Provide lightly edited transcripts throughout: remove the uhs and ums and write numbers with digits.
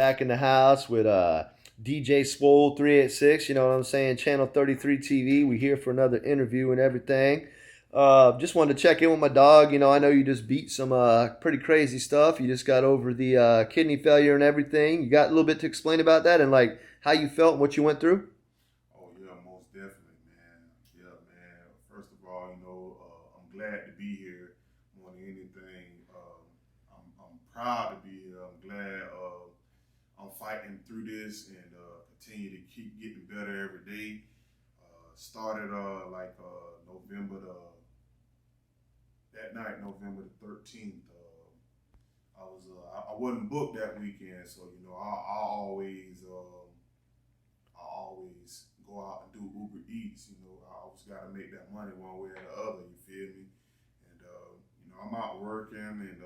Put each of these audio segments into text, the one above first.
Back in the house with DJ Swole386, you know what I'm saying? Channel 33 TV. We here for another interview and everything. Just wanted to check in with my dog. You know, I know you just beat some pretty crazy stuff. You just got over the kidney failure and everything. You got a little bit to explain about that and like how you felt and what you went through? Oh yeah, most definitely, man. Yeah, man. First of all, I'm glad to be here more than anything. I'm proud to be here. I'm glad I'm fighting through this and continue to keep getting better every day. Started November that night, November the 13th. I wasn't booked that weekend, so I always go out and do Uber Eats. I always got to make that money one way or the other. You feel me? And I'm out working, and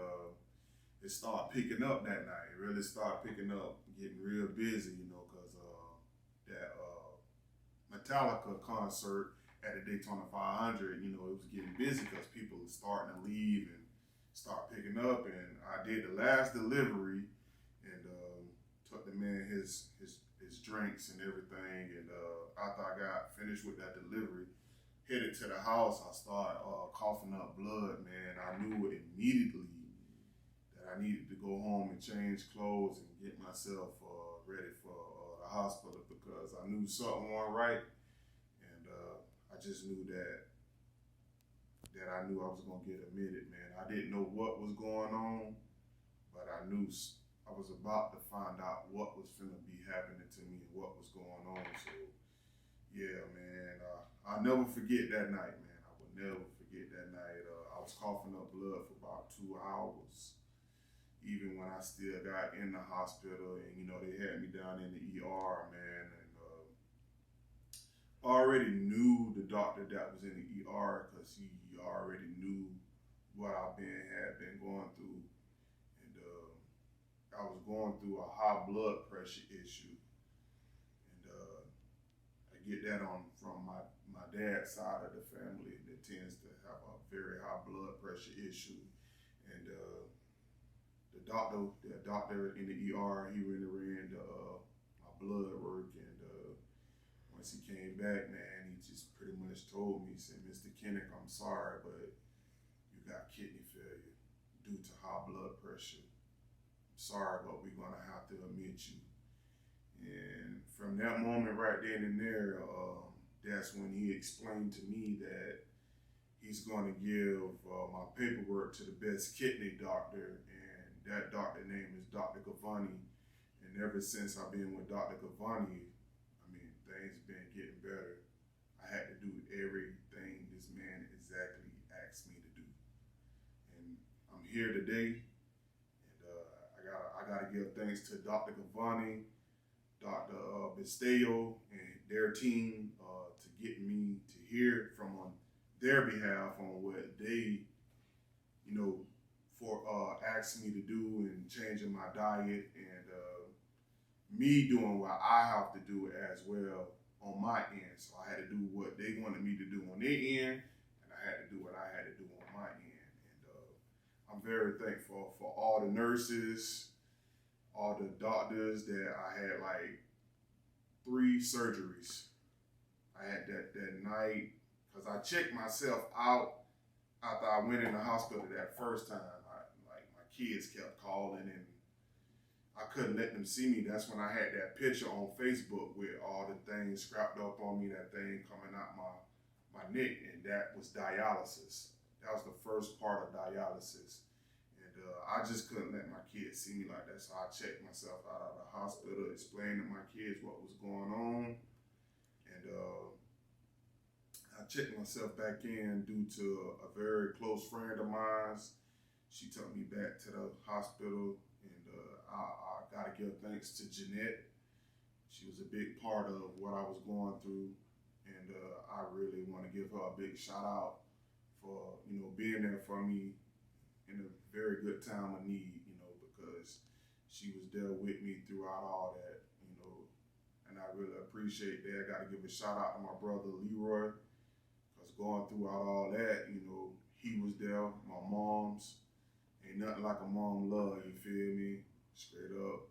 it started picking up that night. It really started picking up, getting real busy. Because that Metallica concert at the Daytona 500, it was getting busy because people were starting to leave and start picking up. And I did the last delivery and took the man his drinks and everything. And after I got finished with that delivery, headed to the house, I started coughing up blood, man. I knew immediately that I needed to go home and change clothes and get myself ready for the hospital because I knew something wasn't right. And I just knew that I knew I was going to get admitted, man. I didn't know what was going on, but I knew I was about to find out what was going to be happening to me and what was going on. So, yeah, man, I'll never forget that night, man. I will never forget that night. I was coughing up blood for about 2 hours, even when I still got in the hospital. And, they had me down in the ER, man. And I already knew the doctor that was in the ER because he already knew what had been going through. And I was going through a high blood pressure issue. And I get that from my dad's side of the family that tends to have a very high blood pressure issue. And the doctor in the ER, he really ran my blood work. And once he came back, man, he just pretty much told me, he said, Mr. Kinnick, I'm sorry, but you got kidney failure due to high blood pressure. Sorry, but we're going to have to admit you. And from that moment right then and there, that's when he explained to me that he's going to give my paperwork to the best kidney doctor, and that doctor name is Dr. Gavani. And ever since I've been with Dr. Gavani, I mean, things been getting better. I had to do everything this man exactly asked me to do. And I'm here today. I gotta give thanks to Dr. Gavani, Dr. Besteo, and their team to get me to hear from on their behalf on what they, for asking me to do and changing my diet and me doing what I have to do as well on my end. So I had to do what they wanted me to do on their end, and I had to do what I had to do on my end. And I'm very thankful for all the nurses, all the doctors that I had like 3 surgeries. I had that night because I checked myself out after I went in the hospital that first time. My kids kept calling and I couldn't let them see me. That's when I had that picture on Facebook with all the things scrapped up on me, that thing coming out my neck, and that was dialysis. That was the first part of dialysis. I just couldn't let my kids see me like that, so I checked myself out of the hospital, explained to my kids what was going on, and I checked myself back in due to a very close friend of mine. She took me back to the hospital, and I gotta give thanks to Jeanette. She was a big part of what I was going through, and I really want to give her a big shout out for being there for me in a very good time of need, because she was there with me throughout all that, and I really appreciate that. I got to give a shout out to my brother Leroy, because going throughout all that, he was there. My mom's, ain't nothing like a mom love, you feel me? Straight up.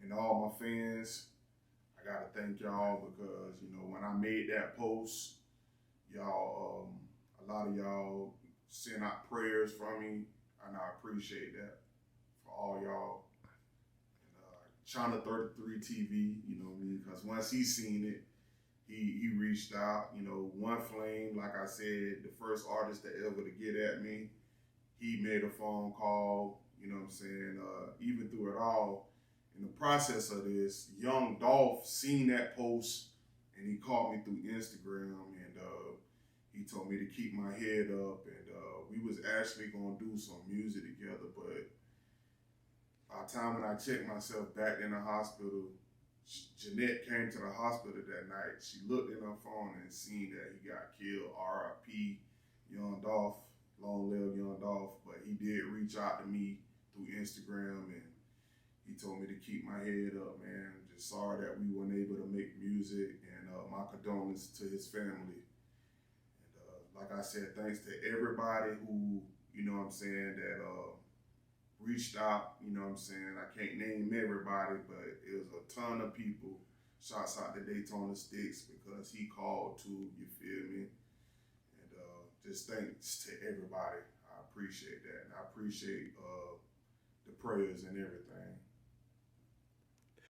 And all my fans, I gotta thank y'all because, you know, when I made that post, y'all, a lot of y'all sent out prayers for me, and I appreciate that for all y'all. China 33 TV, you know what I mean? Because once he seen it, he reached out. You know, One Flame, like I said, the first artist to ever to get at me, he made a phone call, you know what I'm saying? Even through it all, in the process of this, Young Dolph seen that post and he called me through Instagram and he told me to keep my head up and we was actually gonna do some music together, but by the time when I checked myself back in the hospital, Jeanette came to the hospital that night. She looked in her phone and seen that he got killed. R.I.P. Young Dolph, long live Young Dolph. But he did reach out to me through Instagram and he told me to keep my head up, man. Just sorry that we weren't able to make music and my condolences to his family. And like I said, thanks to everybody who, you know what I'm saying, that reached out, you know what I'm saying. I can't name everybody, but it was a ton of people. Shouts out to Daytona Sticks because he called too, you feel me? And just thanks to everybody. I appreciate that. And I appreciate the prayers and everything.